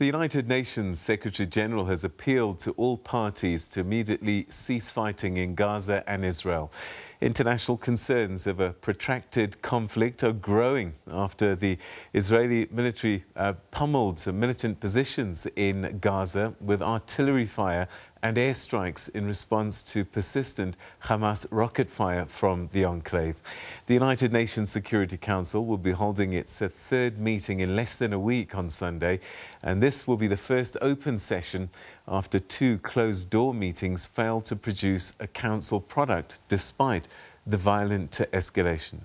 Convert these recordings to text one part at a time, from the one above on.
The United Nations Secretary-General has appealed to all parties to immediately cease fighting in Gaza and Israel. International concerns of a protracted conflict are growing after the Israeli military pummeled militant positions in Gaza with artillery fire and airstrikes in response to persistent Hamas rocket fire from the enclave. The United Nations Security Council will be holding its third meeting in less than a week on Sunday, and this will be the first open session after two closed-door meetings failed to produce a council product despite the violent escalation.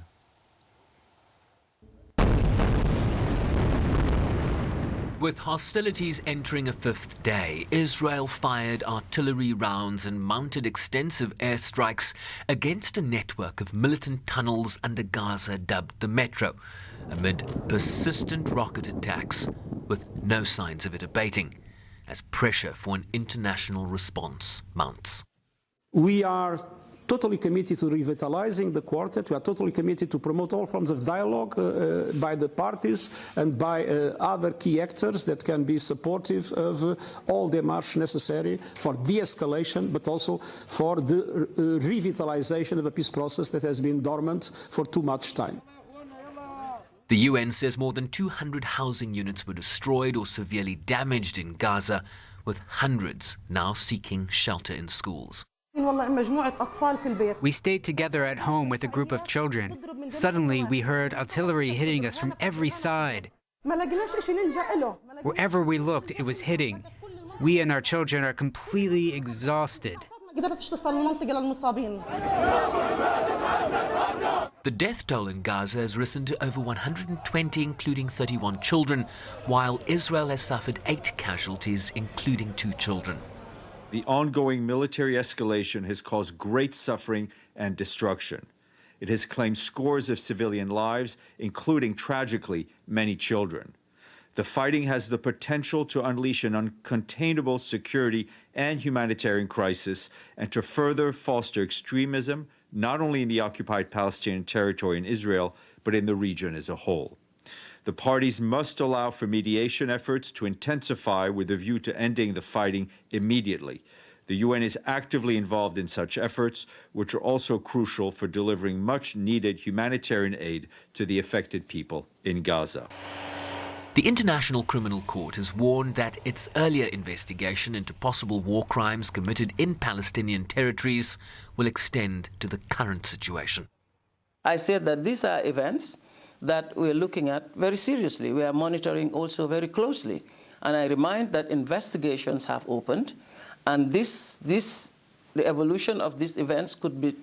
With hostilities entering a fifth day, Israel fired artillery rounds and mounted extensive airstrikes against a network of militant tunnels under Gaza dubbed the Metro, amid persistent rocket attacks with no signs of it abating, as pressure for an international response mounts. We are totally committed to revitalizing the quartet. We are totally committed to promote all forms of dialogue by the parties and by other key actors that can be supportive of all démarches necessary for de-escalation, but also for the revitalization of a peace process that has been dormant for too much time. The UN says more than 200 housing units were destroyed or severely damaged in Gaza, with hundreds now seeking shelter in schools. We stayed together at home with a group of children. Suddenly, we heard artillery hitting us from every side. Wherever we looked, it was hitting. We and our children are completely exhausted. The death toll in Gaza has risen to over 120, including 31 children, while Israel has suffered 8 casualties, including 2 children. The ongoing military escalation has caused great suffering and destruction. It has claimed scores of civilian lives, including, tragically, many children. The fighting has the potential to unleash an uncontainable security and humanitarian crisis and to further foster extremism, not only in the occupied Palestinian territory in Israel, but in the region as a whole. The parties must allow for mediation efforts to intensify with a view to ending the fighting immediately. The UN is actively involved in such efforts, which are also crucial for delivering much-needed humanitarian aid to the affected people in Gaza. The International Criminal Court has warned that its earlier investigation into possible war crimes committed in Palestinian territories will extend to the current situation. I said that these are events that we're looking at very seriously. We are monitoring also very closely. And I remind that investigations have opened, and the evolution of these events could be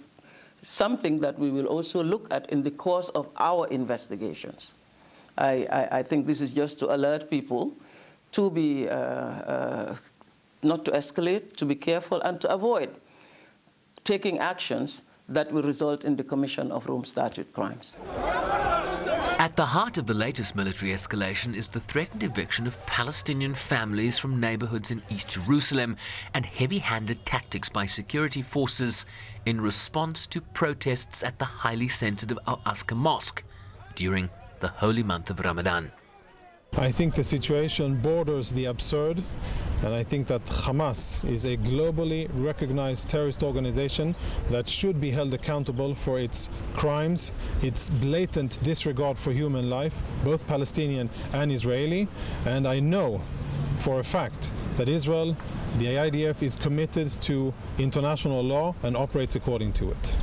something that we will also look at in the course of our investigations. I think this is just to alert people to be, not to escalate, to be careful, and to avoid taking actions that will result in the commission of Rome Statute crimes. At the heart of the latest military escalation is the threatened eviction of Palestinian families from neighborhoods in East Jerusalem and heavy-handed tactics by security forces in response to protests at the highly sensitive Al-Aqsa Mosque during the holy month of Ramadan. I think the situation borders the absurd, and I think that Hamas is a globally recognized terrorist organization that should be held accountable for its crimes, its blatant disregard for human life, both Palestinian and Israeli. And I know for a fact that Israel, the IDF, is committed to international law and operates according to it.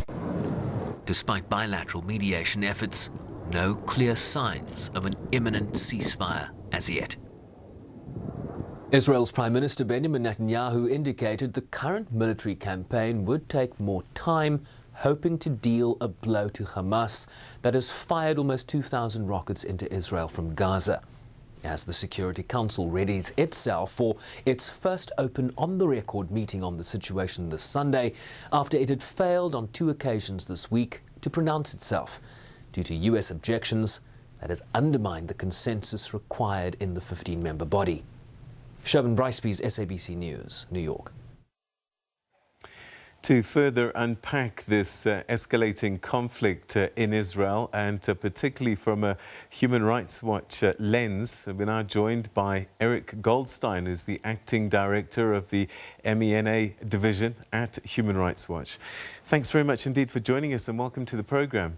Despite bilateral mediation efforts, no clear signs of an imminent ceasefire as yet. Israel's Prime Minister Benjamin Netanyahu indicated the current military campaign would take more time, hoping to deal a blow to Hamas that has fired almost 2,000 rockets into Israel from Gaza. As the Security Council readies itself for its first open on-the-record meeting on the situation this Sunday, after it had failed on 2 occasions this week to pronounce itself, due to US objections that has undermined the consensus required in the 15-member body. Sherman Briceby's SABC News, New York. To further unpack this escalating conflict in Israel, and particularly from a Human Rights Watch lens, we're now joined by Eric Goldstein, who's the acting director of the MENA division at Human Rights Watch. Thanks very much indeed for joining us, and welcome to the program.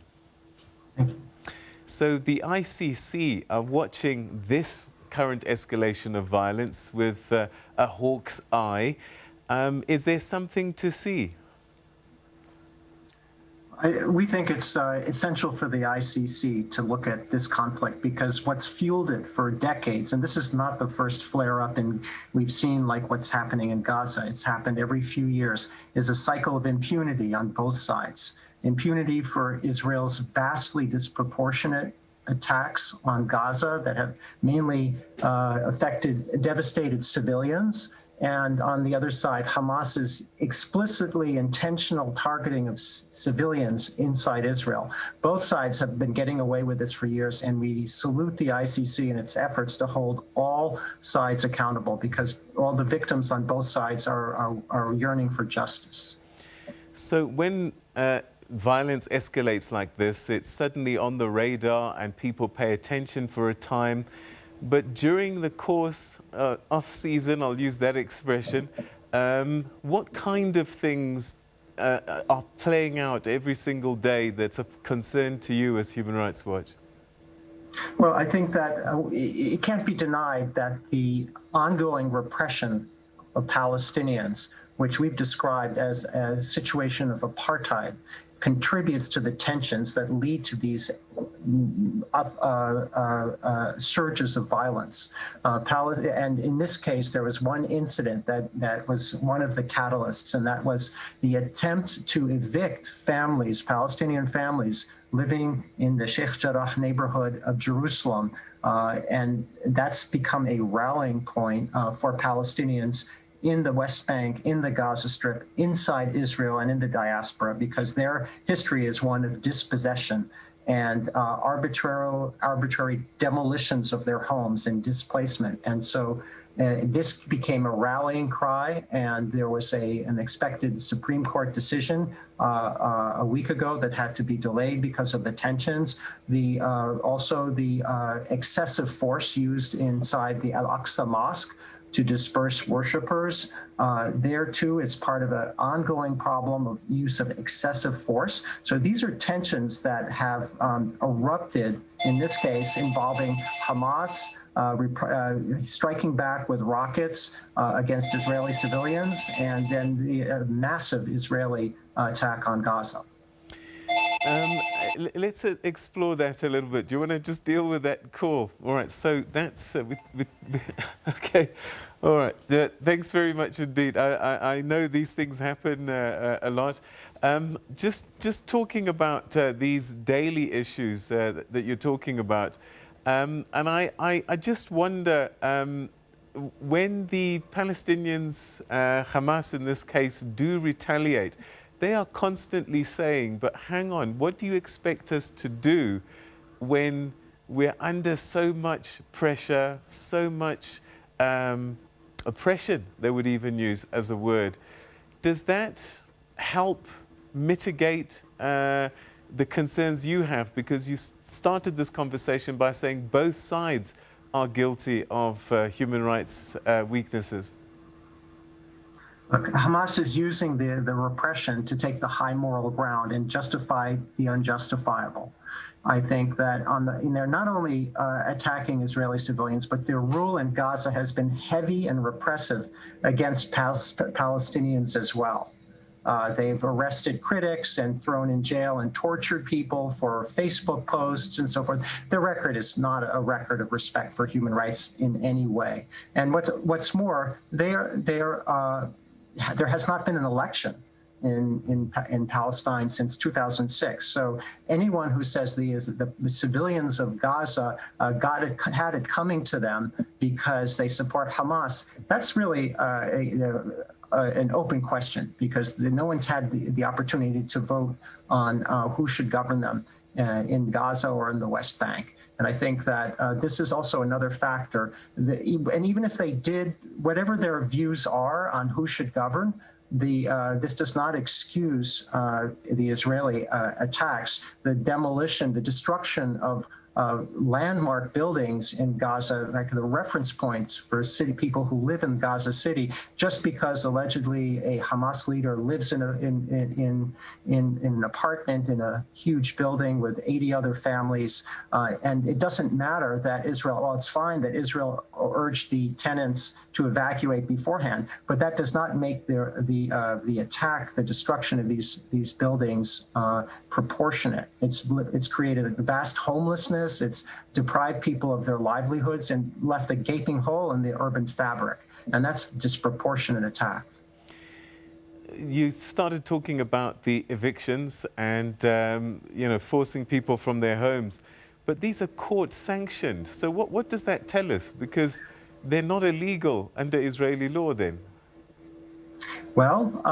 Thank you. So the ICC are watching this current escalation of violence with a hawk's eye. Is there something to see? We think it's essential for the ICC to look at this conflict because what's fueled it for decades, and this is not the first flare-up, and we've seen like what's happening in Gaza, it's happened every few years, is a cycle of impunity on both sides. Impunity for Israel's vastly disproportionate attacks on Gaza that have mainly devastated civilians. And on the other side, Hamas's explicitly intentional targeting of civilians inside Israel. Both sides have been getting away with this for years, and we salute the ICC in its efforts to hold all sides accountable because all the victims on both sides are yearning for justice. So when violence escalates like this, it's suddenly on the radar and people pay attention for a time. But during the course, off-season, I'll use that expression, what kind of things are playing out every single day that's of concern to you as Human Rights Watch? Well, I think that it can't be denied that the ongoing repression of Palestinians, which we've described as a situation of apartheid, contributes to the tensions that lead to these surges of violence. And in this case, there was one incident that was one of the catalysts, and that was the attempt to evict families, Palestinian families, living in the Sheikh Jarrah neighborhood of Jerusalem. And that's become a rallying point for Palestinians in the West Bank, in the Gaza Strip, inside Israel, and in the diaspora, because their history is one of dispossession and arbitrary demolitions of their homes and displacement. And so this became a rallying cry, and there was an expected Supreme Court decision a week ago that had to be delayed because of the tensions. Also the excessive force used inside the Al-Aqsa Mosque to disperse worshipers. There too, it's part of an ongoing problem of use of excessive force. So these are tensions that have erupted, in this case, involving Hamas striking back with rockets against Israeli civilians, and then the massive Israeli attack on Gaza. Let's explore that a little bit. Do you want to just deal with that call? All right, so that's... okay, all right. Thanks very much indeed. I know these things happen a lot. Just talking about these daily issues that you're talking about, and I just wonder, when the Palestinians, Hamas in this case, do retaliate, they are constantly saying, but hang on, what do you expect us to do when we're under so much pressure, so much oppression, they would even use as a word? Does that help mitigate the concerns you have? Because you started this conversation by saying both sides are guilty of human rights weaknesses. Look, Hamas is using the repression to take the high moral ground and justify the unjustifiable. I think that they're not only attacking Israeli civilians, but their rule in Gaza has been heavy and repressive against Palestinians as well. They've arrested critics and thrown in jail and tortured people for Facebook posts and so forth. Their record is not a record of respect for human rights in any way. And what's more, there has not been an election in Palestine since 2006. So anyone who says the civilians of Gaza had it coming to them because they support Hamas, that's really an open question, because no one's had the opportunity to vote on who should govern them in Gaza or in the West Bank. And I think that this is also another factor. And even if they did, whatever their views are on who should govern, this does not excuse the Israeli attacks, the demolition, the destruction of landmark buildings in Gaza, like the reference points for city people who live in Gaza City, just because allegedly a Hamas leader lives in an apartment in a huge building with 80 other families, and it doesn't matter that Israel. Well, it's fine that Israel urged the tenants to evacuate beforehand, but that does not make the attack, the destruction of these buildings proportionate. It's created a vast homelessness. It's deprived people of their livelihoods and left a gaping hole in the urban fabric. And that's a disproportionate attack. You started talking about the evictions and, forcing people from their homes. But these are court sanctioned. So what does that tell us? Because they're not illegal under Israeli law then. Well,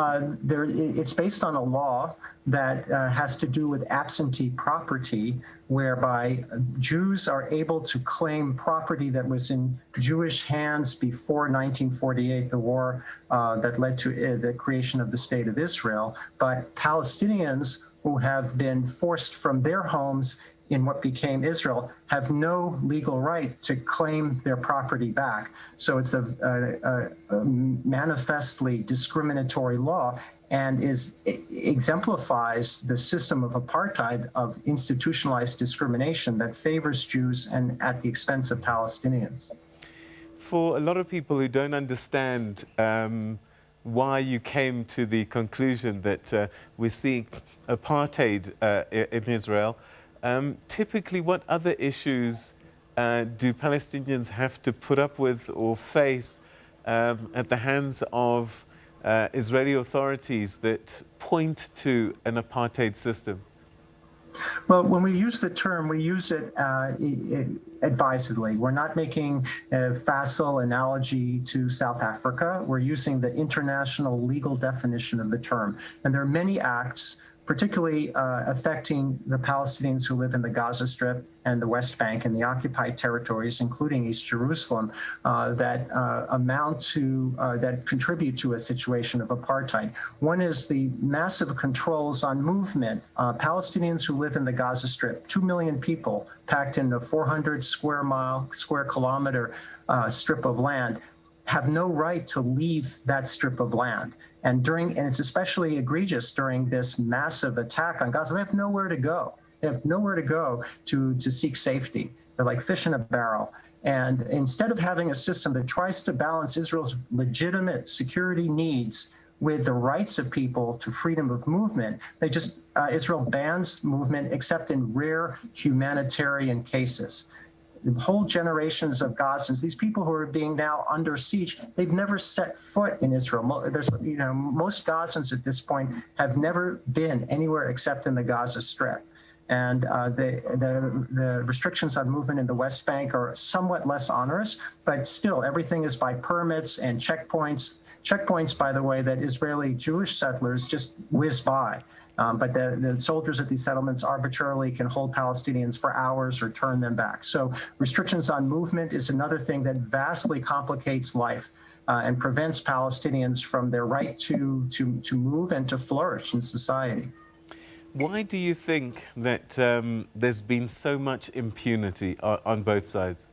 it's based on a law that has to do with absentee property, whereby Jews are able to claim property that was in Jewish hands before 1948, the war that led to the creation of the State of Israel. But Palestinians who have been forced from their homes in what became Israel have no legal right to claim their property back. So it's a manifestly discriminatory law and exemplifies the system of apartheid, of institutionalized discrimination that favors Jews and at the expense of Palestinians. For a lot of people who don't understand why you came to the conclusion that we're seeing apartheid in Israel, typically, what other issues do Palestinians have to put up with or face at the hands of Israeli authorities that point to an apartheid system? Well, when we use the term, we use it advisedly. We're not making a facile analogy to South Africa. We're using the international legal definition of the term. And there are many acts, particularly affecting the Palestinians who live in the Gaza Strip and the West Bank and the occupied territories, including East Jerusalem, that contribute to a situation of apartheid. One is the massive controls on movement. Palestinians who live in the Gaza Strip, 2 million people packed in a 400 square kilometer strip of land, have no right to leave that strip of land. And it's especially egregious during this massive attack on Gaza. They have nowhere to go. They have nowhere to go to seek safety. They're like fish in a barrel. And instead of having a system that tries to balance Israel's legitimate security needs with the rights of people to freedom of movement, Israel bans movement except in rare humanitarian cases. Whole generations of Gazans, these people who are being now under siege, they've never set foot in Israel. Most Gazans at this point have never been anywhere except in the Gaza Strip. And the restrictions on movement in the West Bank are somewhat less onerous, but still everything is by permits and checkpoints. Checkpoints, by the way, that Israeli Jewish settlers just whiz by. But the soldiers at these settlements arbitrarily can hold Palestinians for hours or turn them back. So restrictions on movement is another thing that vastly complicates life and prevents Palestinians from their right to move and to flourish in society. Why do you think that there's been so much impunity on both sides?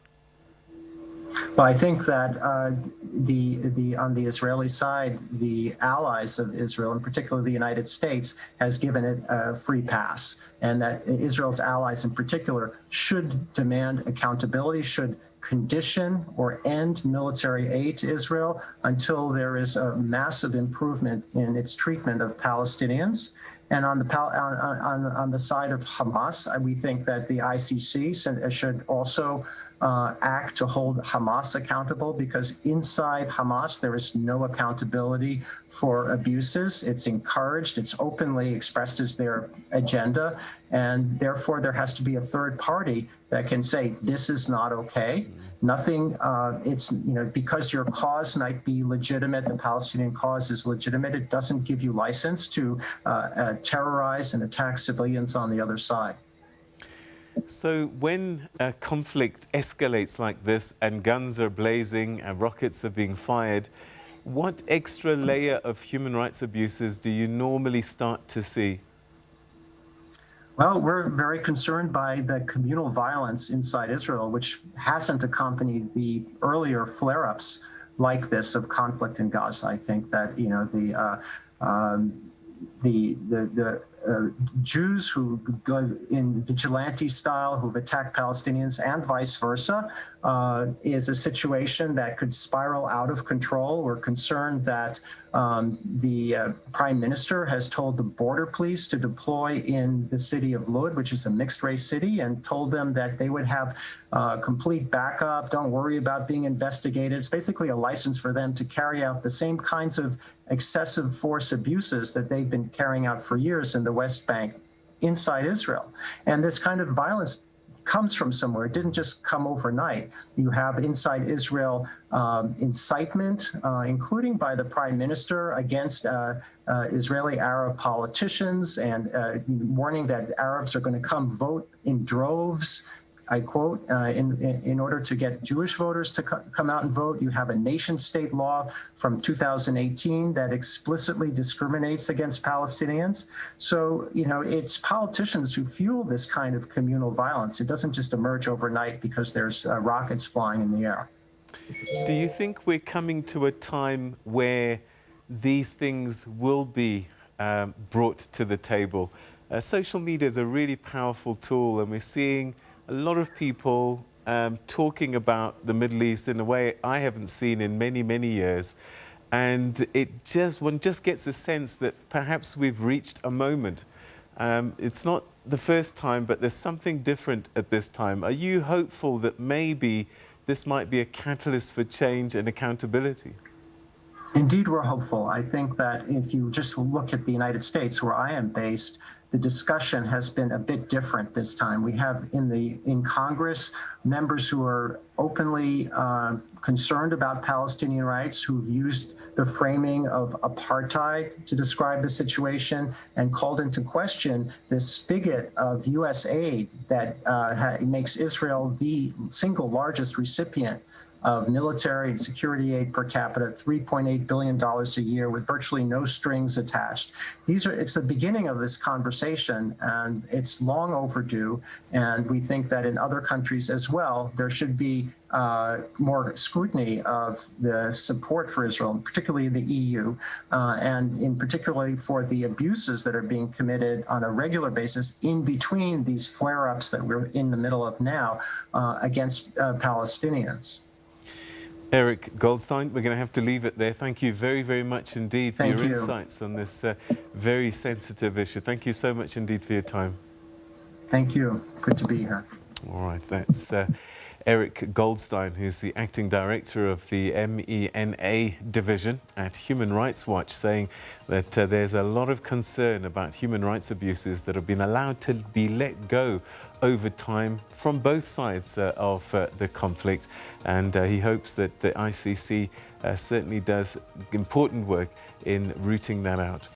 Well, I think that on the Israeli side, the allies of Israel, in particular the United States, has given it a free pass, and that Israel's allies in particular should demand accountability, should condition or end military aid to Israel until there is a massive improvement in its treatment of Palestinians. And on the side of Hamas, we think that the ICC should also act to hold Hamas accountable, because inside Hamas there is no accountability for abuses. It's encouraged, it's openly expressed as their agenda, and therefore there has to be a third party that can say this is not okay. Nothing. It's because your cause might be legitimate, the Palestinian cause is legitimate. It doesn't give you license to terrorize and attack civilians on the other side. So when a conflict escalates like this and guns are blazing and rockets are being fired, What extra layer of human rights abuses do you normally start to see? Well, we're very concerned by the communal violence inside Israel, which hasn't accompanied the earlier flare-ups like this of conflict in Gaza. I think that, you know, the Jews who go in vigilante style, who've attacked Palestinians and vice versa, is a situation that could spiral out of control. We're concerned that the Prime Minister has told the border police to deploy in the city of Lod, which is a mixed-race city, and told them that they would have complete backup, don't worry about being investigated. It's basically a license for them to carry out the same kinds of excessive force abuses that they've been carrying out for years in the West Bank inside Israel. And this kind of violence comes from somewhere. It didn't just come overnight. You have inside Israel incitement, including by the Prime Minister against Israeli Arab politicians, and warning that Arabs are going to come vote in droves. I quote, in order to get Jewish voters to come out and vote. You have a nation-state law from 2018 that explicitly discriminates against Palestinians. So, you know, it's politicians who fuel this kind of communal violence. It doesn't just emerge overnight because there's rockets flying in the air. Do you think we're coming to a time where these things will be brought to the table? Social media is a really powerful tool, and we're seeing a lot of people talking about the Middle East in a way I haven't seen in many, many years. And one just gets a sense that perhaps we've reached a moment. It's not the first time, but there's something different at this time. Are you hopeful that maybe this might be a catalyst for change and accountability? Indeed, we're hopeful. I think that if you just look at the United States, where I am based, the discussion has been a bit different this time. We have in Congress members who are openly concerned about Palestinian rights, who've used the framing of apartheid to describe the situation and called into question this spigot of U.S. aid that makes Israel the single largest recipient of military and security aid per capita, $3.8 billion a year with virtually no strings attached. It's the beginning of this conversation, and it's long overdue. And we think that in other countries as well, there should be more scrutiny of the support for Israel, particularly the EU, and in particularly for the abuses that are being committed on a regular basis in between these flare-ups that we're in the middle of now against Palestinians. Eric Goldstein, we're going to have to leave it there. Thank you very, very much indeed for your insights on this very sensitive issue. Thank you so much indeed for your time. Thank you. Good to be here. All right, that's Eric Goldstein, who's the acting director of the MENA division at Human Rights Watch, saying that there's a lot of concern about human rights abuses that have been allowed to be let go over time from both sides of the conflict. And he hopes that the ICC certainly does important work in rooting that out.